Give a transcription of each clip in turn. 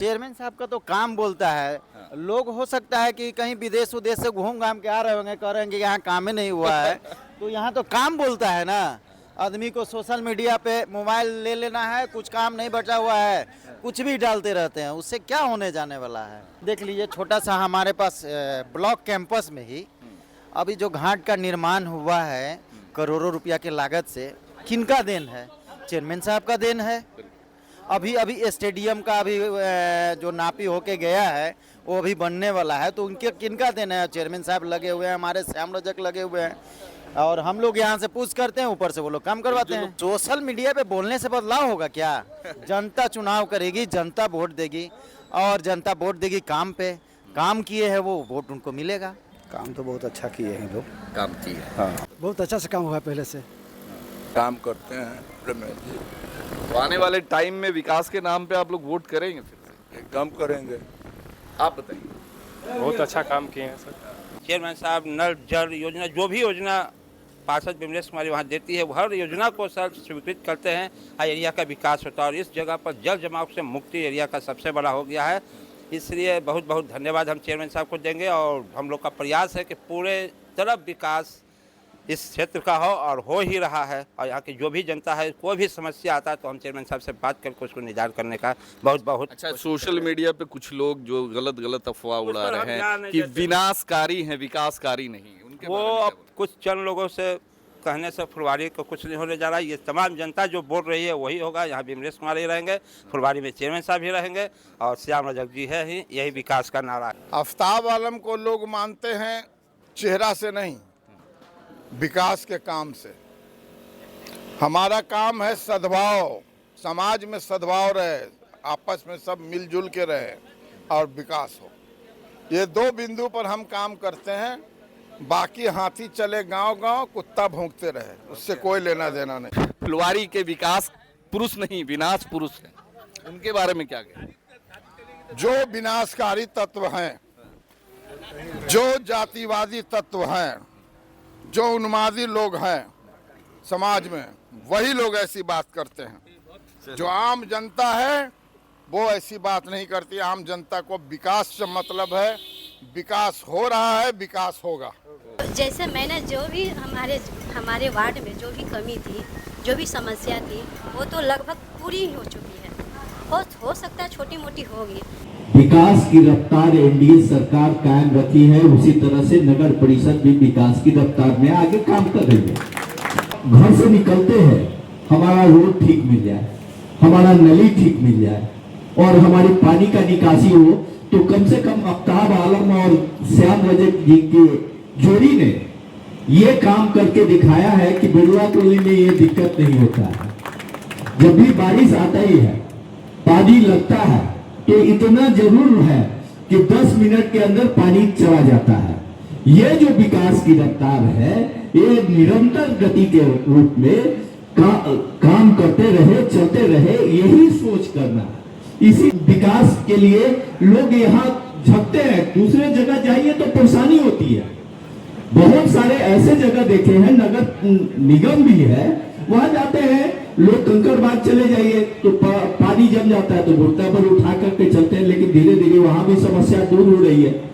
Chairman साहब का तो काम बोलता है। लोग हो सकता है कि कहीं विदेश उदेश से घूम घाम के आ रहे होंगे, कह रहे हैं कि यहाँ काम ही नहीं हुआ है। तो यहाँ तो काम बोलता है ना। आदमी को सोशल मीडिया पे मोबाइल ले लेना है, कुछ काम नहीं बचा हुआ है, कुछ भी डालते रहते हैं, उससे क्या होने जाने वाला है। देख लीजिए, छोटा सा हमारे पास ब्लॉक कैंपस में ही अभी जो घाट का निर्माण हुआ है करोड़ों रुपया के लागत से, किनका देन है? चेयरमैन साहब का देन है। अभी अभी स्टेडियम का अभी जो नापी होके गया है वो अभी बनने वाला है, तो उनके किनका देना है? चेयरमैन साहब लगे हुए हैं, हमारे श्याम रजक लगे हुए हैं, और हम लोग यहाँ से पूछ करते हैं, ऊपर से वो लोग काम करवाते हैं। सोशल मीडिया पे बोलने से बदलाव होगा क्या? जनता चुनाव करेगी, जनता वोट देगी, और जनता वोट देगी काम पे। काम किए हैं वो, वोट उनको मिलेगा। काम तो बहुत अच्छा किए हैं लोग। काम किए, हाँ, बहुत अच्छा से काम हुआ है पहले से। काम करते हैं। तो आने वाले टाइम में विकास के नाम पे आप लोग वोट करेंगे फिर से? काम करेंगे। आप बताइए। बहुत अच्छा काम किए हैं सर। चेयरमैन साहब नल जल योजना, जो भी योजना पार्षद विमलेश कुमारी वहाँ देती है, वो हर योजना को सर स्वीकृत करते हैं। एरिया का विकास होता है, और इस जगह पर जल जमाव से मुक्ति एरिया का सबसे बड़ा हो गया है। इसलिए बहुत बहुत धन्यवाद हम चेयरमैन साहब को देंगे, और हम लोग का प्रयास है कि पूरे तरफ विकास इस क्षेत्र का हो, और हो ही रहा है। और यहाँ की जो भी जनता है, कोई भी समस्या आता है तो हम चेयरमैन साहब से बात करके उसको निदान करने का बहुत बहुत। अच्छा, सोशल मीडिया पे कुछ लोग जो गलत अफवाह उड़ा पर हम रहे ध्यान हैं नहीं कि देते। विनाशकारी हैं, विकासकारी नहीं, उनके वो बारे में क्या अब कुछ चंद लोगों से कहने से फुलवारी को कुछ नहीं होने जा रहा है। ये तमाम जनता जो बोल रही है वही होगा। यहाँ विमलेश कुमार ही रहेंगे, फुलवारी में चेयरमैन साहब ही रहेंगे, और श्याम रजक जी है ही। यही विकास का नारा है। आफ्ताब आलम को लोग मानते हैं चेहरा से नहीं, विकास के काम से। हमारा काम है सद्भाव, समाज में सद्भाव रहे, आपस में सब मिलजुल के रहे और विकास हो। ये दो बिंदु पर हम काम करते हैं। बाकी हाथी चले गांव गांव, कुत्ता भौंकते रहे, उससे कोई लेना देना नहीं। फुलवारी के विकास पुरुष नहीं, विनाश पुरुष हैं, उनके बारे में क्या कहें? जो विनाशकारी तत्व हैं, जो जातिवादी तत्व हैं, जो उन्मादी लोग हैं समाज में, वही लोग ऐसी बात करते हैं। जो आम जनता है वो ऐसी बात नहीं करती। आम जनता को विकास से मतलब है, विकास हो रहा है, विकास होगा। जैसे मैंने जो भी हमारे वार्ड में जो भी कमी थी, जो भी समस्या थी, वो तो लगभग पूरी ही हो चुकी है। हो सकता है छोटी मोटी होगी। विकास की रफ्तार एनडीए सरकार कायम रखी है, उसी तरह से नगर परिषद भी विकास की रफ्तार में आगे काम कर रही है। घर से निकलते हैं, हमारा रोड ठीक मिल जाए, हमारा नली ठीक मिल जाए, और हमारी पानी का निकासी हो, तो कम से कम आफ्ताब आलम और श्याम रजक जी की जोड़ी ने ये काम करके दिखाया है कि बिरला कॉलोनी में ये दिक्कत नहीं होता है। जब भी बारिश आता ही है, पानी लगता है, तो इतना जरूर है कि 10 मिनट के अंदर पानी चला जाता है। ये जो विकास की रफ्तार है, ये निरंतर गति के रूप में काम करते रहे, चलते रहे, यही सोच करना। इसी विकास के लिए लोग यहाँ झपते हैं। दूसरे जगह जाइए तो परेशानी होती है। बहुत सारे ऐसे जगह देखे हैं, नगर निगम भी है, वहां जाते हैं लोग, कंकड़बाग चले जाइए तो पानी जम जाता है, तो घुटना पर उठा करके चलते हैं, लेकिन धीरे धीरे वहां भी समस्या दूर हो रही है।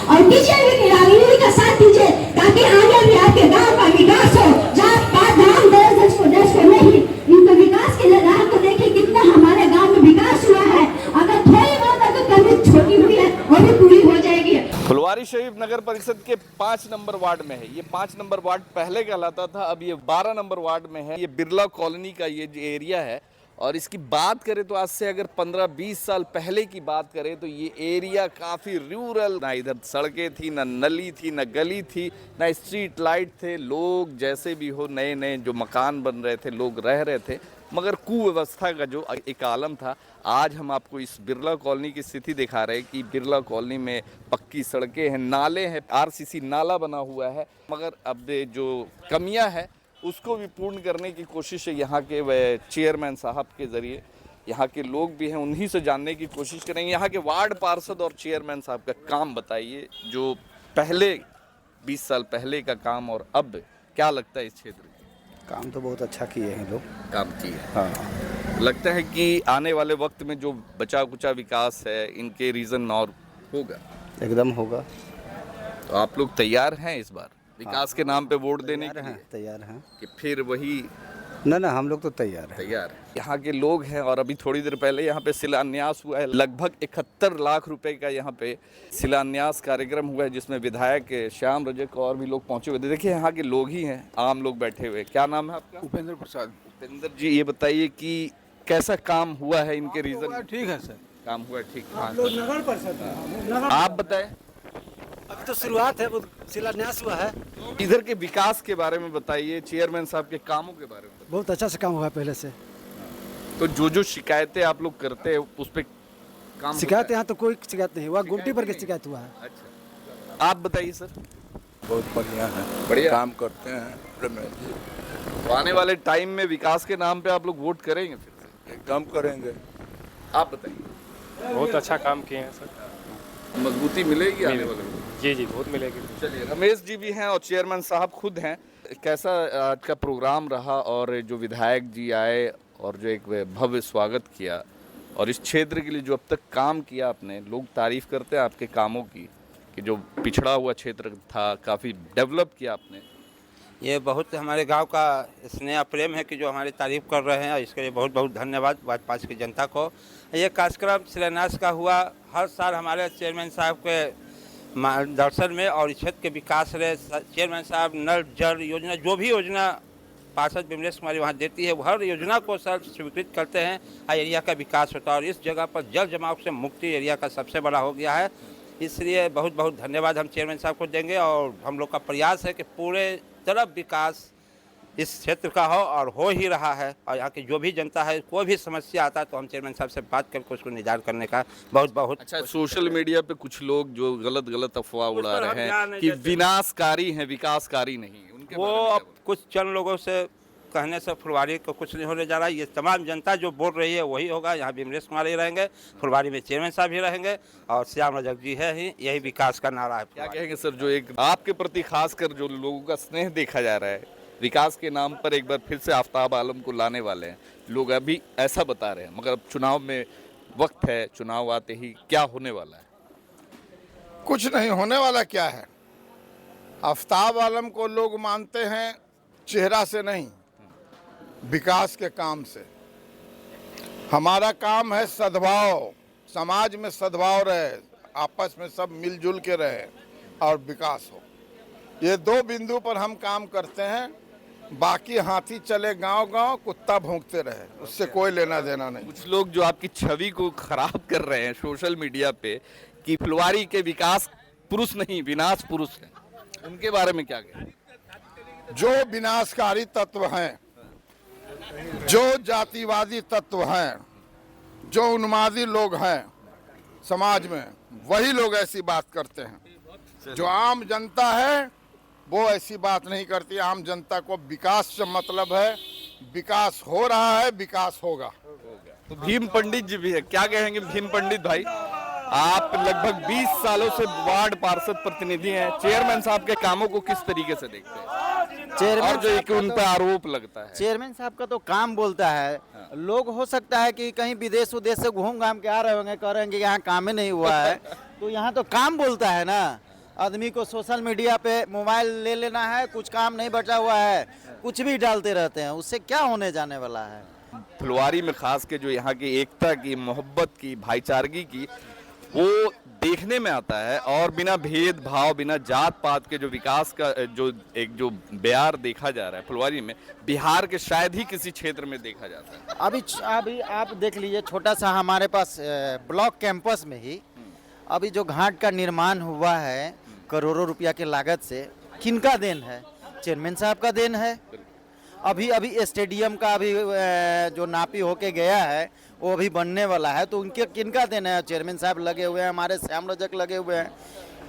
और कीजिए भी किरानी का साथ दीजिए, ताकि आगे भी आपके गांव का विकास हो। जात पात धाम देश को नहीं, इनके विकास के राह को देखिए, कितना हमारे गांव में विकास हुआ है। अगर थोड़ी बहुत अगर कमी छोटी हुई है, वो भी पूरी हो जाएगी। फुलवारी शरीफ नगर परिषद के 5 नंबर वार्ड में है। ये 5 नंबर वार्ड पहले कहलाता था, अब ये 12 नंबर वार्ड में है। ये बिरला कॉलोनी का ये जो एरिया है, और इसकी बात करें तो आज से अगर 15-20 साल पहले की बात करें तो ये एरिया काफ़ी रूरल, ना इधर सड़कें थी, ना नली थी, ना गली थी, ना स्ट्रीट लाइट थे। लोग जैसे भी हो, नए नए जो मकान बन रहे थे, लोग रह रहे थे, मगर कुव्यवस्था का जो एक आलम था। आज हम आपको इस बिरला कॉलोनी की स्थिति दिखा रहे हैं कि बिरला कॉलोनी में पक्की सड़कें हैं, नाले हैं, आरसीसी नाला बना हुआ है, मगर अब जो कमियां हैं उसको भी पूर्ण करने की कोशिश है यहाँ के चेयरमैन साहब के ज़रिए। यहाँ के लोग भी हैं, उन्हीं से जानने की कोशिश करेंगे। यहाँ के वार्ड पार्षद और चेयरमैन साहब का काम बताइए, जो पहले 20 साल पहले का काम और अब क्या लगता है इस क्षेत्र में? काम तो बहुत अच्छा किए हैं लोग। काम किए? हाँ, लगता है कि आने वाले वक्त में जो बचा कुचा विकास है इनके रीजन और होगा? एकदम होगा। तो आप लोग तैयार हैं इस बार विकास के नाम पे वोट देने के लिए? तैयार हैं। कि फिर वही ना हम लोग तो तैयार हैं। तैयार है? यहाँ के लोग हैं और अभी थोड़ी देर पहले यहाँ पे शिलान्यास हुआ है। लगभग 71 लाख रुपए का यहाँ पे शिलान्यास कार्यक्रम हुआ है जिसमें विधायक श्याम रजक और भी लोग पहुंचे हुए थे। देखिए यहाँ के लोग ही हैं, आम लोग बैठे हुए। क्या नाम है आपका? उपेंद्र प्रसाद। उपेंद्र जी, ये बताइए कि कैसा काम हुआ है इनके रीजन? ठीक है सर। काम हुआ है, ठीक। नगर परिषद आप बताएं। अभी तो शुरुआत है, शिलान्यास हुआ है। इधर के विकास के बारे में बताइए, चेयरमैन साहब के कामों के बारे में बताइए। बहुत अच्छा से काम हुआ है पहले से। तो जो शिकायतें आप लोग करते हैं उस पे काम शिकायत यहाँ तो कोई शिकायत नहीं हुआ, गुमटी पर के शिकायत हुआ है। अच्छा, आप बताइए सर। बहुत बढ़िया है, बढ़िया काम करते हैं रमेश जी। तो आने वाले टाइम में विकास के नाम पे आप लोग वोट करेंगे फिर से? एकदम करेंगे। आप बताइए। बहुत अच्छा काम किए हैं सर। मजबूती मिलेगी आने वाले में? जी बहुत मिलेगी। चलिए, रमेश जी भी हैं और चेयरमैन साहब खुद हैं। कैसा आज का प्रोग्राम रहा और जो विधायक जी आए और जो एक भव्य स्वागत किया और इस क्षेत्र के लिए जो अब तक काम किया आपने, लोग तारीफ करते हैं आपके कामों की कि जो पिछड़ा हुआ क्षेत्र था काफ़ी डेवलप किया आपने। ये बहुत हमारे गांव का स्नेह प्रेम है कि जो हमारी तारीफ कर रहे हैं और इसके लिए बहुत बहुत धन्यवाद भाजपा की जनता को। ये कार्यक्रम शिलान्यास का हुआ। हर साल हमारे चेयरमैन साहब के दर्शन में और इस क्षेत्र के विकास रहे। चेयरमैन साहब नल जल योजना, जो भी योजना पार्षद विमलेश कुमारी वहाँ देती है, वो हर योजना को सर स्वीकृत करते हैं। एरिया का विकास होता है और इस जगह पर जल जमाव से मुक्ति एरिया का सबसे बड़ा हो गया है। इसलिए बहुत बहुत धन्यवाद हम चेयरमैन साहब को देंगे और हम लोग का प्रयास है कि पूरे तरफ विकास इस क्षेत्र का हो और हो ही रहा है। और यहाँ की जो भी जनता है, कोई भी समस्या आता है तो हम चेयरमैन साहब से बात करके उसको निदान करने का बहुत बहुत। अच्छा, सोशल मीडिया पे कुछ लोग जो गलत अफवाह उड़ा रहे हैं कि विनाशकारी हैं, विकासकारी नहीं, उनके वो अब कुछ चंद लोगों से कहने से फुलवारी को कुछ नहीं होने जा रहा है। ये तमाम जनता जो बोल रही है वही होगा। यहाँ विमलेश कुमार ही रहेंगे, फुलवारी में चेयरमैन साहब ही रहेंगे और श्याम रजक जी है ही। यही विकास का नारा है। क्या कहेंगे सर, जो एक आपके प्रति खासकर जो लोगों का स्नेह देखा जा रहा है विकास के नाम पर, एक बार फिर से आफ्ताब आलम को लाने वाले हैं लोग, अभी ऐसा बता रहे हैं, मगर अब चुनाव में वक्त है, चुनाव आते ही क्या होने वाला है? कुछ नहीं होने वाला। क्या है, आफ्ताब आलम को लोग मानते हैं चेहरा से नहीं, विकास के काम से। हमारा काम है सद्भाव, समाज में सद्भाव रहे, आपस में सब मिलजुल के रहे और विकास हो। ये दो बिंदु पर हम काम करते हैं। बाकी हाथी चले गांव-गांव, कुत्ता भौंकते रहे, उससे कोई लेना देना नहीं। कुछ लोग जो आपकी छवि को खराब कर रहे हैं सोशल मीडिया पे कि फुलवारी के विकास पुरुष नहीं विनाश पुरुष हैं, उनके बारे में क्या कहें? जो विनाशकारी तत्व हैं, जो जातिवादी तत्व हैं, जो उन्मादी लोग हैं समाज में, वही लोग ऐसी बात करते हैं। जो आम जनता है वो ऐसी बात नहीं करती। आम जनता को विकास से मतलब है, विकास हो रहा है, विकास होगा। तो भीम पंडित जी भी है, क्या कहेंगे भीम पंडित भाई? आप लगभग 20 सालों से वार्ड पार्षद प्रतिनिधि हैं, चेयरमैन साहब के कामों को किस तरीके से देखते हैं? चेयरमैन और जो एक उन पर आरोप लगता है, चेयरमैन साहब का तो काम बोलता है। लोग हो सकता है कि कहीं विदेश उदेश से घूम घाम के आ रहे होंगे, कह रहे हैं कि यहाँ काम ही नहीं हुआ है। तो यहाँ तो काम बोलता है ना। आदमी को सोशल मीडिया पे मोबाइल ले लेना है, कुछ काम नहीं बचा हुआ है, कुछ भी डालते रहते हैं, उससे क्या होने जाने वाला है? फुलवारी में खास के जो यहाँ की एकता की, मोहब्बत की, भाईचारगी की, वो देखने में आता है। और बिना भेदभाव, बिना जात पात के जो विकास का जो बयार देखा जा रहा है फुलवारी में, बिहार के शायद ही किसी क्षेत्र में देखा जाता है। अभी आप देख लीजिए, छोटा सा हमारे पास ब्लॉक कैंपस में ही अभी जो घाट का निर्माण हुआ है करोड़ों रुपया के लागत से, किनका देन है? चेयरमैन साहब का देन है। अभी स्टेडियम का अभी जो नापी होके गया है वो अभी बनने वाला है, तो उनके किनका देन है? चेयरमैन साहब लगे हुए हैं, हमारे श्याम रजक लगे हुए हैं,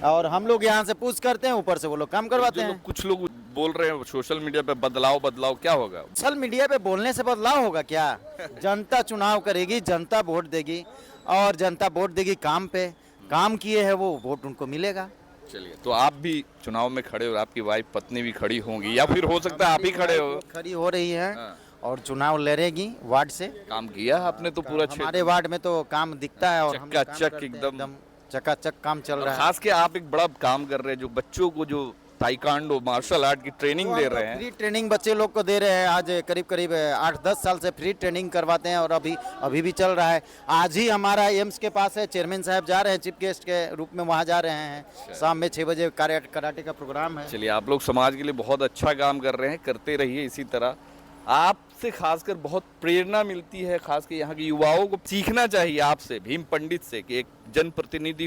और हम लोग यहाँ से पूछ करते हैं, ऊपर से वो लोग काम करवाते हैं। कुछ लोग बोल रहे हैं सोशल मीडिया पे बदलाव, क्या होगा? सोशल मीडिया पे बोलने से बदलाव होगा क्या? जनता चुनाव करेगी, जनता वोट देगी, और जनता वोट देगी काम पे। काम किए हैं वो वोट उनको मिलेगा। चलिए, तो आप भी चुनाव में खड़े हो, आपकी वाइफ पत्नी भी खड़ी होंगी या फिर हो सकता है आप ही खड़े हो। खड़ी हो रही है हाँ। और चुनाव लड़ेगी वार्ड से। काम किया आपने तो पूरा क्षेत्र हमारे वार्ड में तो काम दिखता है और हम काम चकाचक करते हैं, एकदम। चकाचक काम चल और रहा है। खास के आप एक बड़ा काम कर रहे हैं, जो बच्चों को जो ताइक्वांडो मार्शल आर्ट की ट्रेनिंग दे रहे हैं। फ्री ट्रेनिंग बच्चे लोग को दे रहे हैं। आज करीब करीब 8-10 साल से फ्री ट्रेनिंग करवाते हैं और अभी भी चल रहा है। आज ही हमारा एम्स के पास है, चेयरमैन साहब जा रहे हैं चीफ गेस्ट के रूप में, वहाँ जा रहे हैं। शाम में 6 बजे कराटे का प्रोग्राम है। चलिए, आप लोग समाज के लिए बहुत अच्छा काम कर रहे हैं, करते रहिए इसी तरह। आपसे खासकर बहुत प्रेरणा मिलती है, खास के यहाँ के युवाओं को सीखना चाहिए आपसे, भीम पंडित से, कि एक जनप्रतिनिधि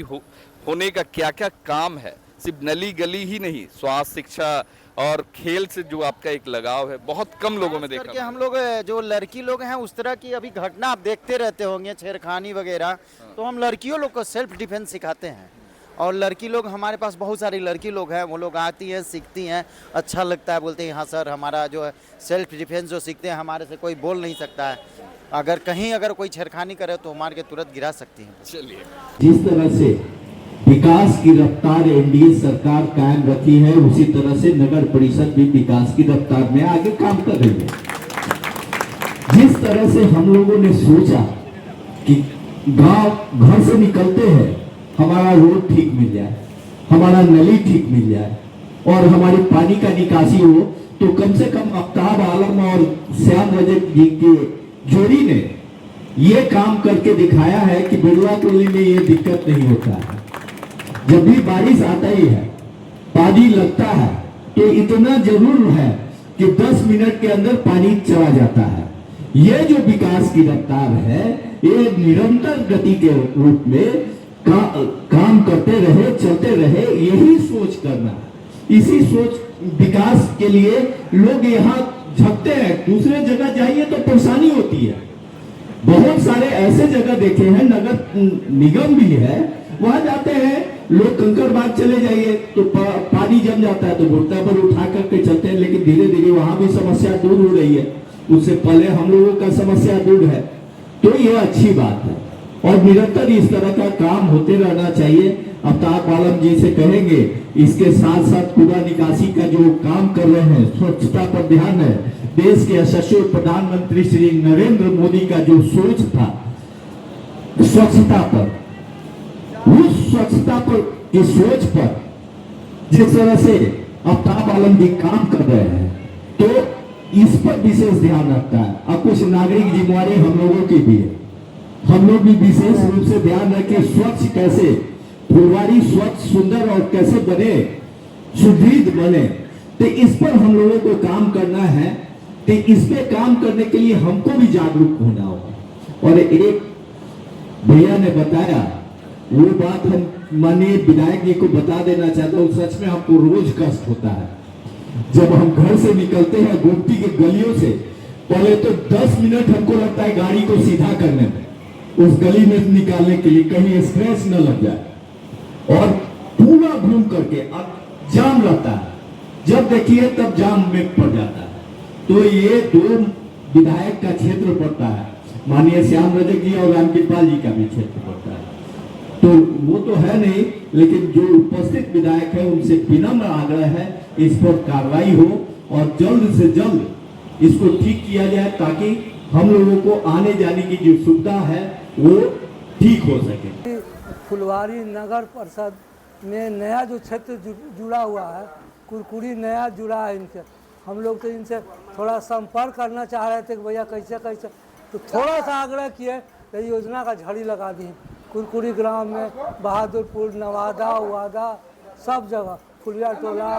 होने का क्या क्या काम है। सिर्फ नली गली ही नहीं, स्वास्थ्य, शिक्षा और खेल से जो आपका एक लगाव है, बहुत कम लोगों में देखा। करके हम लोग जो लड़की लोग हैं उस तरह की अभी घटना आप देखते रहते होंगे, छेड़खानी वगैरह, तो हम लड़कियों लोग को सेल्फ डिफेंस सिखाते हैं। और लड़की लोग, हमारे पास बहुत सारी लड़की लोग हैं, वो लोग आती हैं, सीखती हैं, अच्छा लगता है, बोलते हैं हाँ सर हमारा जो है सेल्फ डिफेंस जो सीखते हैं, हमारे से कोई बोल नहीं सकता है। अगर कोई छेड़खानी करे तो हमारे के तुरंत गिरा सकती हैं। चलिए, जिस तरह से विकास की रफ्तार एनडीए सरकार कायम रखी है, उसी तरह से नगर परिषद भी विकास की रफ्तार में आगे काम कर रही है। जिस तरह से हम लोगों ने सोचा कि गांव घर से निकलते हैं, हमारा रोड ठीक मिल जाए, हमारा नली ठीक मिल जाए और हमारी पानी का निकासी हो, तो कम से कम आफ्ताब आलम और श्याम रजक जी की जोड़ी ने ये काम करके दिखाया है कि बिरला टोली में ये दिक्कत नहीं होता है। जब भी बारिश आता ही है, पानी लगता है, तो इतना जरूर है कि 10 मिनट के अंदर पानी चला जाता है। ये जो विकास की रफ्तार है, ये निरंतर गति के रूप में काम करते रहे, चलते रहे, यही सोच करना। इसी सोच विकास के लिए लोग यहाँ झपते हैं। दूसरे जगह जाइए तो परेशानी होती है। बहुत सारे ऐसे जगह देखे हैं, नगर निगम भी है, वहां जाते हैं लोग, कंकड़बाग चले जाइए तो पानी जम जाता है, तो घुटना पर उठा करके चलते हैं, लेकिन धीरे धीरे वहां भी समस्या दूर हो रही है। उससे पहले हम लोगों का समस्या दूर है, तो ये अच्छी बात है और निरंतर इस तरह का काम होते रहना चाहिए। आफ्ताब आलम जी से कहेंगे, इसके साथ साथ कूड़ा निकासी का जो काम कर रहे हैं, स्वच्छता पर ध्यान है। देश के यशस्वी प्रधानमंत्री श्री नरेंद्र मोदी का जो सोच था स्वच्छता पर, उस स्वच्छता पर की सोच पर जिस तरह से आफ्ताब आलम जी काम कर रहे हैं, तो इस पर विशेष ध्यान रखता है। अब कुछ नागरिक जिम्मेवारी हम लोगों की भी है, हम लोग भी विशेष रूप से ध्यान रखें, स्वच्छ कैसे, फुलवारी स्वच्छ सुंदर और कैसे बने, सुदृढ़ बने, तो इस पर हम लोगों को काम करना है। तो इस पे काम करने के लिए हमको भी जागरूक होना होगा। और एक भैया ने बताया, वो बात हम माननीय विधायक जी को बता देना चाहता हूँ, सच में हमको रोज कष्ट होता है। जब हम घर से निकलते हैं गोमती के गलियों से, पहले तो 10 मिनट हमको लगता है गाड़ी को सीधा करने में, उस गली में निकालने के लिए, कहीं स्क्रैच न लग जाए, और पूरा घूम करके अब जाम लगता है, जब देखिए तब जाम में पड़ जाता है। तो ये 2 विधायक का क्षेत्र पड़ता है, माननीय श्याम रजक जी और रामकृपाल जी का भी क्षेत्र पड़ता है। तो वो तो है नहीं, लेकिन जो उपस्थित विधायक है उनसे विनम्र आग्रह है, इस पर कार्रवाई हो और जल्द से जल्द इसको ठीक किया जाए, ताकि हम लोगों को आने जाने की जो सुविधा है वो ठीक हो सके। फुलवारी नगर परिषद में नया जो क्षेत्र जुड़ा हुआ है, कुरकुरी नया जुड़ा है इनसे, हम लोग तो इनसे थोड़ा संपर्क करना चाह रहे थे कि भैया कैसे कैसे, तो थोड़ा सा आग्रह किए तो योजना का झड़ी लगा दी। कुरकुरी ग्राम में, बहादुरपुर, नवादा, उवादा, सब जगह, फुलिया टोला,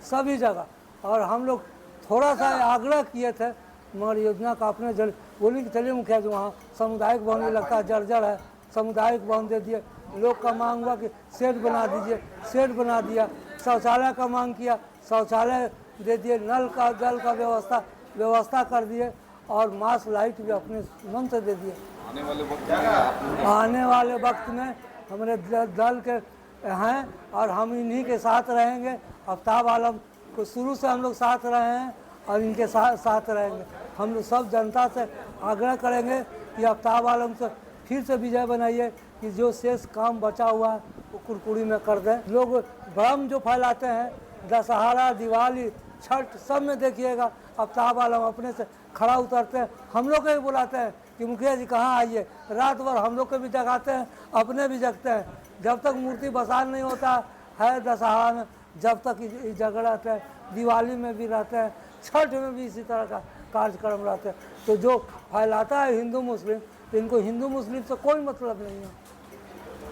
सभी जगह, और हम लोग थोड़ा सा आग्रह किए थे, मगर योजना का अपने जड़ बोली कि चलिए मुखिया जी वहाँ सामुदायिक भवन में लगता है जर्जर है, सामुदायिक भवन दे दिए। लोग का मांग हुआ कि शेड बना दीजिए, शेड बना दिया। शौचालय का मांग किया, शौचालय दे दिए। नल का जल का व्यवस्था कर दिए और मास लाइट भी अपने मन से दे दिए। आने वाले वक्त में हमारे दल के हैं और हम इन्हीं के साथ रहेंगे। आफ्ताब आलम को शुरू से हम लोग साथ रहे हैं और इनके साथ रहेंगे। हम लोग सब जनता से आग्रह करेंगे कि आफ्ताब आलम से फिर से विजय बनाइए, कि जो शेष काम बचा हुआ है वो कुरकुरी में कर दें। लोग भ्रम जो फैलाते हैं, दशहरा, दिवाली, छठ सब में देखिएगा अवतार आलम अपने से खड़ा उतरते हैं, हम लोग को भी बुलाते हैं कि मुखिया जी कहाँ आइए, रात भर हम लोग को भी जगाते हैं, अपने भी जगते हैं। जब तक मूर्ति बसान नहीं होता है दशहरा में, जब तक जगह रहते हैं, दिवाली में भी रहते हैं, छठ में भी इसी तरह का कार्यक्रम रहते हैं। तो जो फैलाता है हिंदू मुस्लिम, तो इनको हिंदू मुस्लिम से कोई मतलब नहीं है।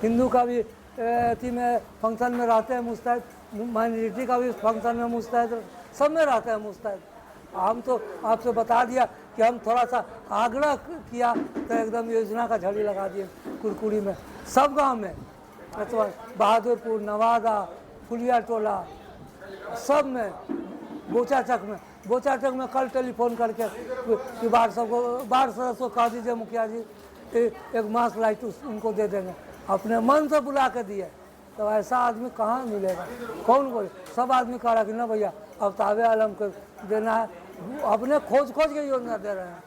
हिंदू का भी अथी में फंक्शन में रहते हैं मुस्तैद, माइनॉरिटी का भी फंक्शन में मुस्तैद, सब में रहते हैं मुस्तैद। हम तो आपसे बता दिया कि हम थोड़ा सा आग्रह किया तो एकदम योजना का झड़ी लगा दिए कुरकुरी में, सब गांव में, अथवा बहादुरपुर, नवादा, फुलिया टोला, सब में, बोचाचक में कल टेलीफोन करके कि वार्ड सदस्य को कह दीजिए मुखिया जी एक मास लाइट उनको दे देंगे, अपने मन से बुला के दिए। तो ऐसा आदमी कहाँ मिलेगा, कौन बोले? सब आदमी कह रहा कि ना भैया अवतार आलम को देना है, अपने खोज के योजना दे रहे हैं।